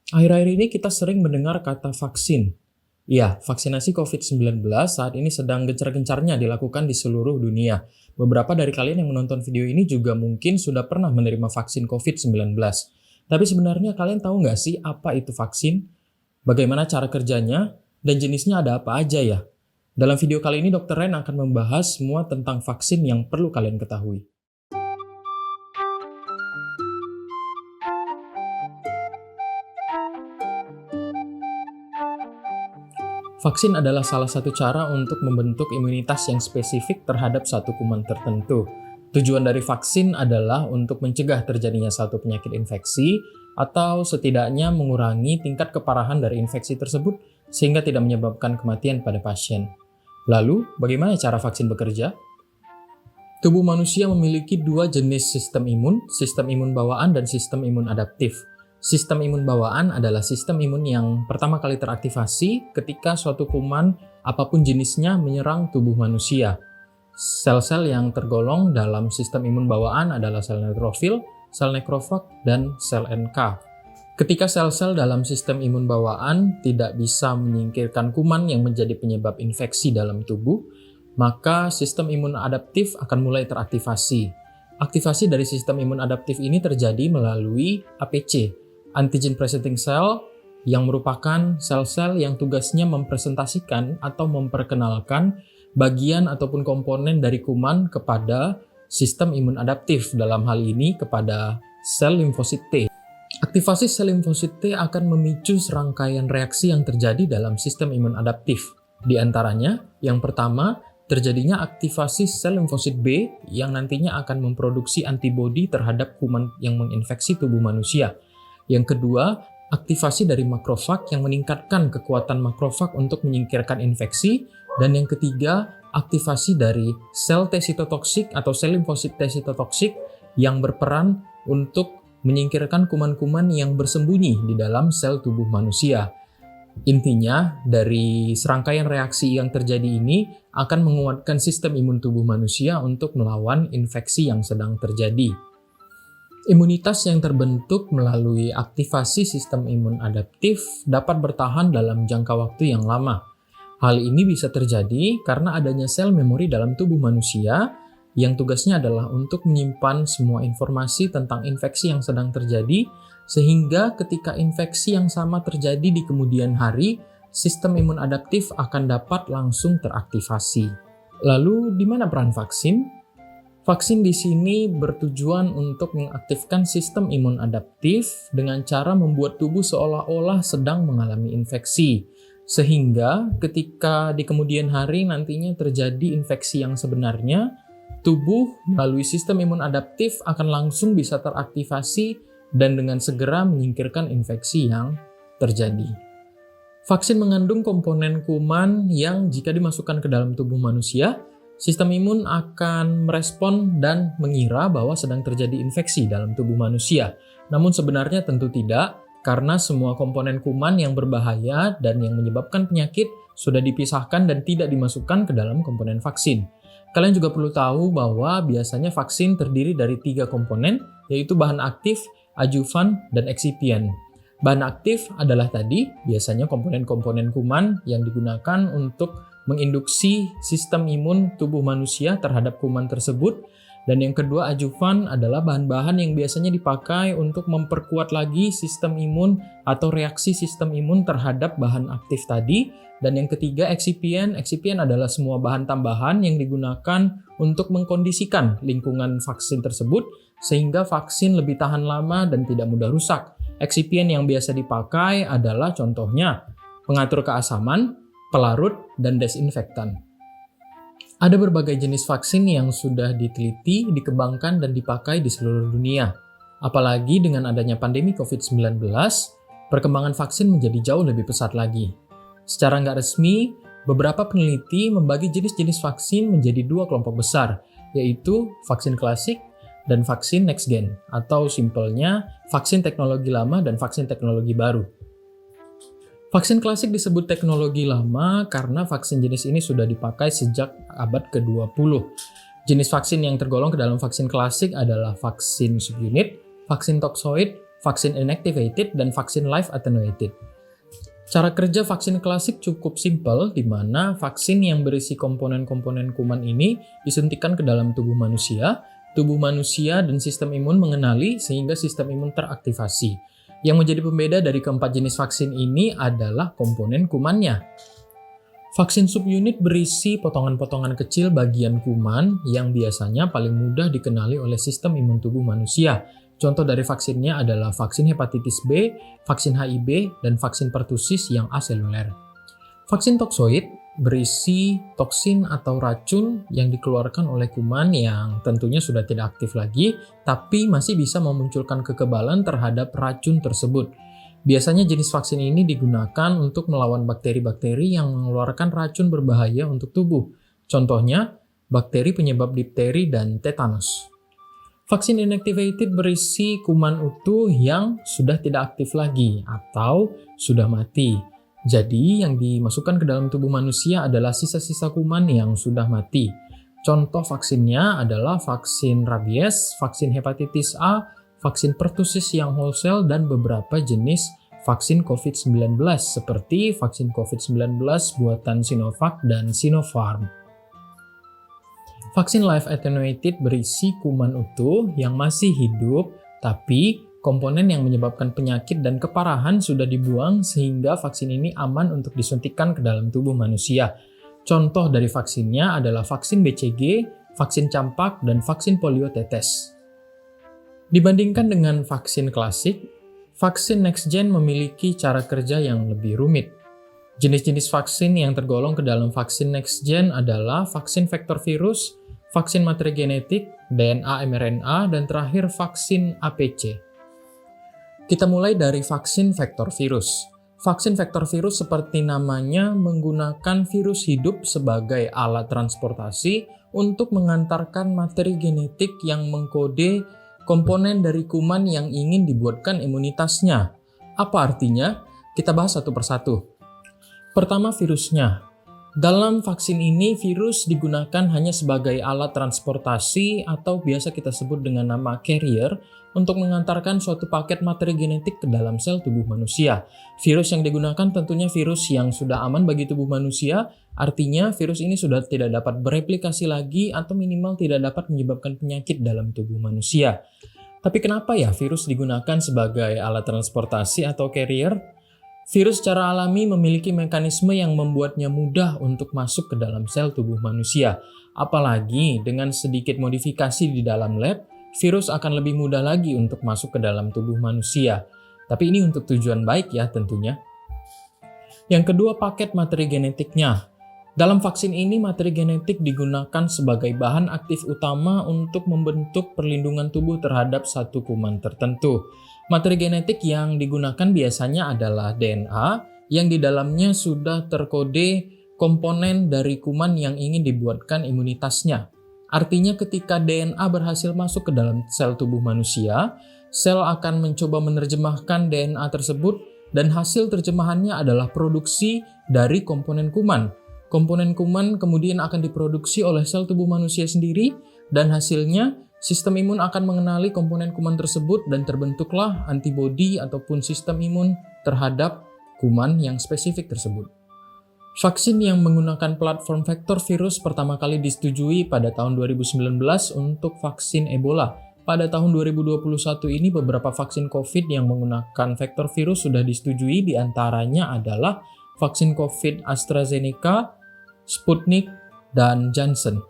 Akhir-akhir ini kita sering mendengar kata vaksin. Ya, vaksinasi COVID-19 saat ini sedang gencar-gencarnya dilakukan di seluruh dunia. Beberapa dari kalian yang menonton video ini juga mungkin sudah pernah menerima vaksin COVID-19. Tapi sebenarnya kalian tahu nggak sih apa itu vaksin? Bagaimana cara kerjanya? Dan jenisnya ada apa aja ya? Dalam video kali ini Dr. Ren akan membahas semua tentang vaksin yang perlu kalian ketahui. Vaksin adalah salah satu cara untuk membentuk imunitas yang spesifik terhadap satu kuman tertentu. Tujuan dari vaksin adalah untuk mencegah terjadinya satu penyakit infeksi atau setidaknya mengurangi tingkat keparahan dari infeksi tersebut sehingga tidak menyebabkan kematian pada pasien. Lalu, bagaimana cara vaksin bekerja? Tubuh manusia memiliki dua jenis sistem imun bawaan dan sistem imun adaptif. Sistem imun bawaan adalah sistem imun yang pertama kali teraktivasi ketika suatu kuman apapun jenisnya menyerang tubuh manusia. Sel-sel yang tergolong dalam sistem imun bawaan adalah sel neutrofil, sel nekrofag, dan sel NK. Ketika sel-sel dalam sistem imun bawaan tidak bisa menyingkirkan kuman yang menjadi penyebab infeksi dalam tubuh, maka sistem imun adaptif akan mulai teraktivasi. Aktivasi dari sistem imun adaptif ini terjadi melalui APC, Antigen Presenting Cell, yang merupakan sel-sel yang tugasnya mempresentasikan atau memperkenalkan bagian ataupun komponen dari kuman kepada sistem imun adaptif, dalam hal ini kepada sel limfosit T. Aktivasi sel limfosit T akan memicu serangkaian reaksi yang terjadi dalam sistem imun adaptif. Di antaranya, yang pertama, terjadinya aktivasi sel limfosit B yang nantinya akan memproduksi antibodi terhadap kuman yang menginfeksi tubuh manusia. Yang kedua, aktivasi dari makrofag yang meningkatkan kekuatan makrofag untuk menyingkirkan infeksi. Dan yang ketiga, aktivasi dari sel T sitotoksik atau sel limfosit T sitotoksik yang berperan untuk menyingkirkan kuman-kuman yang bersembunyi di dalam sel tubuh manusia. Intinya, dari serangkaian reaksi yang terjadi ini akan menguatkan sistem imun tubuh manusia untuk melawan infeksi yang sedang terjadi. Imunitas yang terbentuk melalui aktivasi sistem imun adaptif dapat bertahan dalam jangka waktu yang lama. Hal ini bisa terjadi karena adanya sel memori dalam tubuh manusia yang tugasnya adalah untuk menyimpan semua informasi tentang infeksi yang sedang terjadi, sehingga ketika infeksi yang sama terjadi di kemudian hari, sistem imun adaptif akan dapat langsung teraktivasi. Lalu, di mana peran vaksin? Vaksin di sini bertujuan untuk mengaktifkan sistem imun adaptif dengan cara membuat tubuh seolah-olah sedang mengalami infeksi. Sehingga ketika di kemudian hari nantinya terjadi infeksi yang sebenarnya, tubuh melalui sistem imun adaptif akan langsung bisa teraktivasi dan dengan segera menyingkirkan infeksi yang terjadi. Vaksin mengandung komponen kuman yang jika dimasukkan ke dalam tubuh manusia, sistem imun akan merespon dan mengira bahwa sedang terjadi infeksi dalam tubuh manusia. Namun sebenarnya tentu tidak, karena semua komponen kuman yang berbahaya dan yang menyebabkan penyakit sudah dipisahkan dan tidak dimasukkan ke dalam komponen vaksin. Kalian juga perlu tahu bahwa biasanya vaksin terdiri dari 3 komponen, yaitu bahan aktif, adjuvan, dan eksipien. Bahan aktif adalah tadi biasanya komponen-komponen kuman yang digunakan untuk menginduksi sistem imun tubuh manusia terhadap kuman tersebut. Dan yang kedua, adjuvan adalah bahan-bahan yang biasanya dipakai untuk memperkuat lagi sistem imun atau reaksi sistem imun terhadap bahan aktif tadi. Dan yang ketiga, eksipien. Eksipien adalah semua bahan tambahan yang digunakan untuk mengkondisikan lingkungan vaksin tersebut sehingga vaksin lebih tahan lama dan tidak mudah rusak. Eksipien yang biasa dipakai adalah contohnya pengatur keasaman, pelarut, dan desinfektan. Ada berbagai jenis vaksin yang sudah diteliti, dikembangkan, dan dipakai di seluruh dunia. Apalagi dengan adanya pandemi COVID-19, perkembangan vaksin menjadi jauh lebih pesat lagi. Secara nggak resmi, beberapa peneliti membagi jenis-jenis vaksin menjadi 2 kelompok besar, yaitu vaksin klasik dan vaksin next gen, atau simpelnya vaksin teknologi lama dan vaksin teknologi baru. Vaksin klasik disebut teknologi lama karena vaksin jenis ini sudah dipakai sejak abad ke-20. Jenis vaksin yang tergolong ke dalam vaksin klasik adalah vaksin subunit, vaksin toksoid, vaksin inactivated, dan vaksin live attenuated. Cara kerja vaksin klasik cukup simpel, di mana vaksin yang berisi komponen-komponen kuman ini disuntikkan ke dalam tubuh manusia dan sistem imun mengenali sehingga sistem imun teraktivasi. Yang menjadi pembeda dari keempat jenis vaksin ini adalah komponen kumannya. Vaksin subunit berisi potongan-potongan kecil bagian kuman yang biasanya paling mudah dikenali oleh sistem imun tubuh manusia. Contoh dari vaksinnya adalah vaksin hepatitis B, vaksin HIV, dan vaksin pertusis yang aseluler. Vaksin toksoid berisi toksin atau racun yang dikeluarkan oleh kuman yang tentunya sudah tidak aktif lagi, tapi masih bisa memunculkan kekebalan terhadap racun tersebut. Biasanya jenis vaksin ini digunakan untuk melawan bakteri-bakteri yang mengeluarkan racun berbahaya untuk tubuh. Contohnya, bakteri penyebab difteri dan tetanus. Vaksin inactivated berisi kuman utuh yang sudah tidak aktif lagi atau sudah mati. Jadi, yang dimasukkan ke dalam tubuh manusia adalah sisa-sisa kuman yang sudah mati. Contoh vaksinnya adalah vaksin rabies, vaksin hepatitis A, vaksin pertusis yang whole cell, dan beberapa jenis vaksin COVID-19 seperti vaksin COVID-19 buatan Sinovac dan Sinopharm. Vaksin live attenuated berisi kuman utuh yang masih hidup, tapi komponen yang menyebabkan penyakit dan keparahan sudah dibuang sehingga vaksin ini aman untuk disuntikkan ke dalam tubuh manusia. Contoh dari vaksinnya adalah vaksin BCG, vaksin campak, dan vaksin polio tetes. Dibandingkan dengan vaksin klasik, vaksin next gen memiliki cara kerja yang lebih rumit. Jenis-jenis vaksin yang tergolong ke dalam vaksin next gen adalah vaksin vektor virus, vaksin materi genetik, DNA mRNA, dan terakhir vaksin APC. Kita mulai dari vaksin vektor virus. Vaksin vektor virus seperti namanya menggunakan virus hidup sebagai alat transportasi untuk mengantarkan materi genetik yang mengkode komponen dari kuman yang ingin dibuatkan imunitasnya. Apa artinya? Kita bahas satu persatu. Pertama, virusnya. Dalam vaksin ini, virus digunakan hanya sebagai alat transportasi atau biasa kita sebut dengan nama carrier untuk mengantarkan suatu paket materi genetik ke dalam sel tubuh manusia. Virus yang digunakan tentunya virus yang sudah aman bagi tubuh manusia, artinya virus ini sudah tidak dapat bereplikasi lagi atau minimal tidak dapat menyebabkan penyakit dalam tubuh manusia. Tapi kenapa ya virus digunakan sebagai alat transportasi atau carrier? Virus secara alami memiliki mekanisme yang membuatnya mudah untuk masuk ke dalam sel tubuh manusia. Apalagi dengan sedikit modifikasi di dalam lab, virus akan lebih mudah lagi untuk masuk ke dalam tubuh manusia. Tapi ini untuk tujuan baik ya tentunya. Yang kedua, paket materi genetiknya. Dalam vaksin ini, materi genetik digunakan sebagai bahan aktif utama untuk membentuk perlindungan tubuh terhadap satu kuman tertentu. Materi genetik yang digunakan biasanya adalah DNA yang di dalamnya sudah terkode komponen dari kuman yang ingin dibuatkan imunitasnya. Artinya ketika DNA berhasil masuk ke dalam sel tubuh manusia, sel akan mencoba menerjemahkan DNA tersebut dan hasil terjemahannya adalah produksi dari komponen kuman. Komponen kuman kemudian akan diproduksi oleh sel tubuh manusia sendiri dan hasilnya sistem imun akan mengenali komponen kuman tersebut dan terbentuklah antibodi ataupun sistem imun terhadap kuman yang spesifik tersebut. Vaksin yang menggunakan platform vektor virus pertama kali disetujui pada tahun 2019 untuk vaksin Ebola. Pada tahun 2021 ini beberapa vaksin COVID yang menggunakan vektor virus sudah disetujui, diantaranya adalah vaksin COVID AstraZeneca, Sputnik, dan Janssen.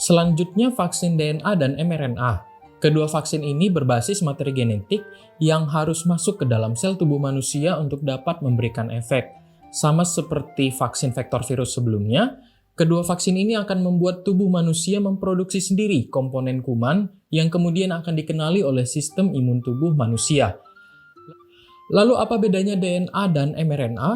Selanjutnya vaksin DNA dan mRNA. Kedua vaksin ini berbasis materi genetik yang harus masuk ke dalam sel tubuh manusia untuk dapat memberikan efek. Sama seperti vaksin vektor virus sebelumnya, kedua vaksin ini akan membuat tubuh manusia memproduksi sendiri komponen kuman yang kemudian akan dikenali oleh sistem imun tubuh manusia. Lalu apa bedanya DNA dan mRNA?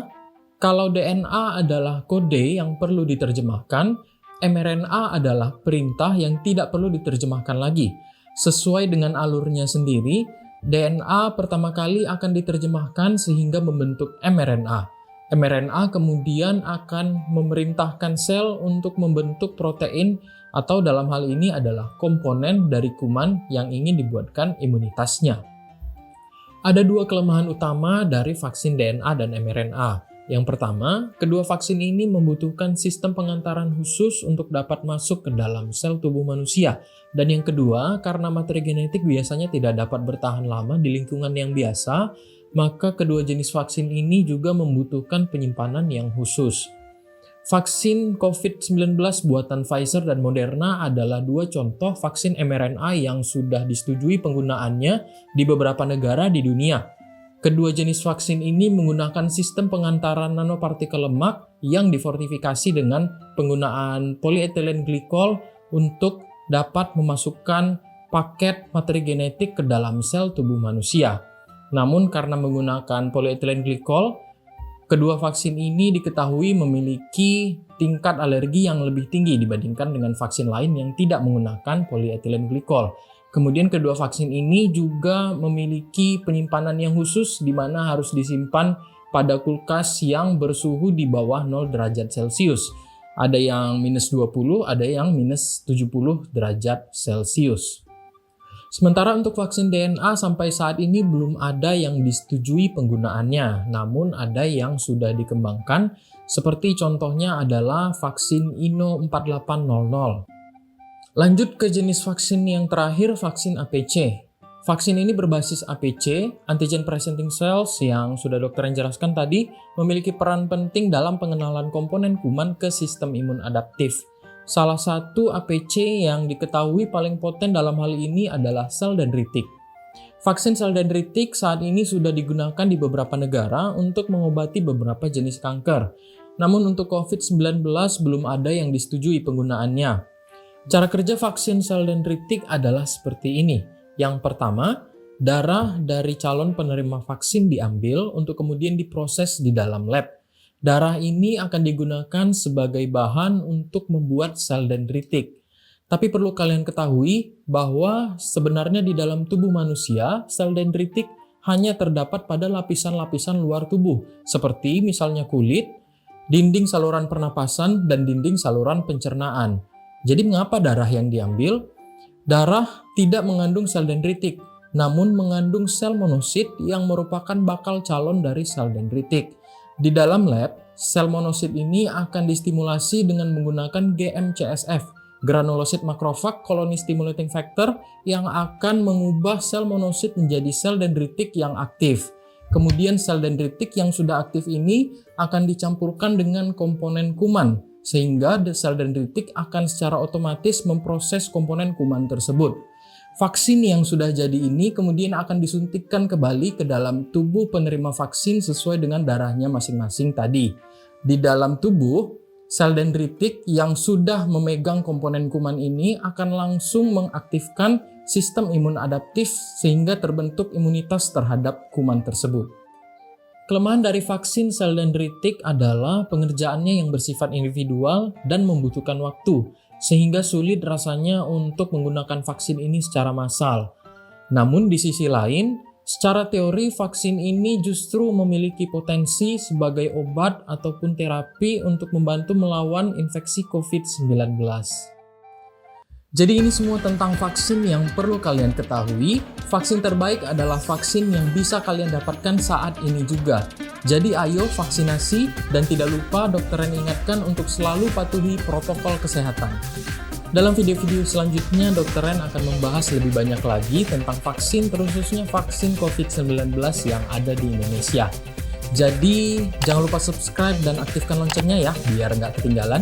Kalau DNA adalah kode yang perlu diterjemahkan, mRNA adalah perintah yang tidak perlu diterjemahkan lagi. Sesuai dengan alurnya sendiri, DNA pertama kali akan diterjemahkan sehingga membentuk mRNA. mRNA kemudian akan memerintahkan sel untuk membentuk protein atau dalam hal ini adalah komponen dari kuman yang ingin dibuatkan imunitasnya. Ada dua kelemahan utama dari vaksin DNA dan mRNA. Yang pertama, kedua vaksin ini membutuhkan sistem pengantaran khusus untuk dapat masuk ke dalam sel tubuh manusia. Dan yang kedua, karena materi genetik biasanya tidak dapat bertahan lama di lingkungan yang biasa, maka kedua jenis vaksin ini juga membutuhkan penyimpanan yang khusus. Vaksin COVID-19 buatan Pfizer dan Moderna adalah dua contoh vaksin mRNA yang sudah disetujui penggunaannya di beberapa negara di dunia. Kedua jenis vaksin ini menggunakan sistem pengantaran nanopartikel lemak yang difortifikasi dengan penggunaan polyethylene glycol untuk dapat memasukkan paket materi genetik ke dalam sel tubuh manusia. Namun karena menggunakan polyethylene glycol, kedua vaksin ini diketahui memiliki tingkat alergi yang lebih tinggi dibandingkan dengan vaksin lain yang tidak menggunakan polyethylene glycol. Kemudian kedua vaksin ini juga memiliki penyimpanan yang khusus di mana harus disimpan pada kulkas yang bersuhu di bawah 0 derajat Celcius. Ada yang minus 20, ada yang minus 70 derajat Celcius. Sementara untuk vaksin DNA sampai saat ini belum ada yang disetujui penggunaannya, namun ada yang sudah dikembangkan, seperti contohnya adalah vaksin Inno 4800. Lanjut ke jenis vaksin yang terakhir, vaksin APC. Vaksin ini berbasis APC, antigen presenting cells, yang sudah dokter yang jelaskan tadi, memiliki peran penting dalam pengenalan komponen kuman ke sistem imun adaptif. Salah satu APC yang diketahui paling poten dalam hal ini adalah sel dendritik. Vaksin sel dendritik saat ini sudah digunakan di beberapa negara untuk mengobati beberapa jenis kanker. Namun untuk COVID-19 belum ada yang disetujui penggunaannya. Cara kerja vaksin sel dendritik adalah seperti ini. Yang pertama, darah dari calon penerima vaksin diambil untuk kemudian diproses di dalam lab. Darah ini akan digunakan sebagai bahan untuk membuat sel dendritik. Tapi perlu kalian ketahui bahwa sebenarnya di dalam tubuh manusia, sel dendritik hanya terdapat pada lapisan-lapisan luar tubuh, seperti misalnya kulit, dinding saluran pernapasan, dan dinding saluran pencernaan. Jadi mengapa darah yang diambil? Darah tidak mengandung sel dendritik, namun mengandung sel monosit yang merupakan bakal calon dari sel dendritik. Di dalam lab, sel monosit ini akan distimulasi dengan menggunakan GM-CSF, granulosit macrophage colony stimulating factor, yang akan mengubah sel monosit menjadi sel dendritik yang aktif. Kemudian sel dendritik yang sudah aktif ini akan dicampurkan dengan komponen kuman, sehingga sel dendritik akan secara otomatis memproses komponen kuman tersebut. Vaksin yang sudah jadi ini kemudian akan disuntikkan kembali ke dalam tubuh penerima vaksin sesuai dengan darahnya masing-masing tadi. Di dalam tubuh, sel dendritik yang sudah memegang komponen kuman ini akan langsung mengaktifkan sistem imun adaptif sehingga terbentuk imunitas terhadap kuman tersebut. Kelemahan dari vaksin sel dendritik adalah pengerjaannya yang bersifat individual dan membutuhkan waktu, sehingga sulit rasanya untuk menggunakan vaksin ini secara massal. Namun di sisi lain, secara teori vaksin ini justru memiliki potensi sebagai obat ataupun terapi untuk membantu melawan infeksi COVID-19. Jadi ini semua tentang vaksin yang perlu kalian ketahui. Vaksin terbaik adalah vaksin yang bisa kalian dapatkan saat ini juga. Jadi ayo vaksinasi, dan tidak lupa dokter yang ingatkan untuk selalu patuhi protokol kesehatan. Dalam video-video selanjutnya, Dr. Ren akan membahas lebih banyak lagi tentang vaksin, terkhususnya vaksin COVID-19 yang ada di Indonesia. Jadi jangan lupa subscribe dan aktifkan loncengnya ya, biar nggak ketinggalan.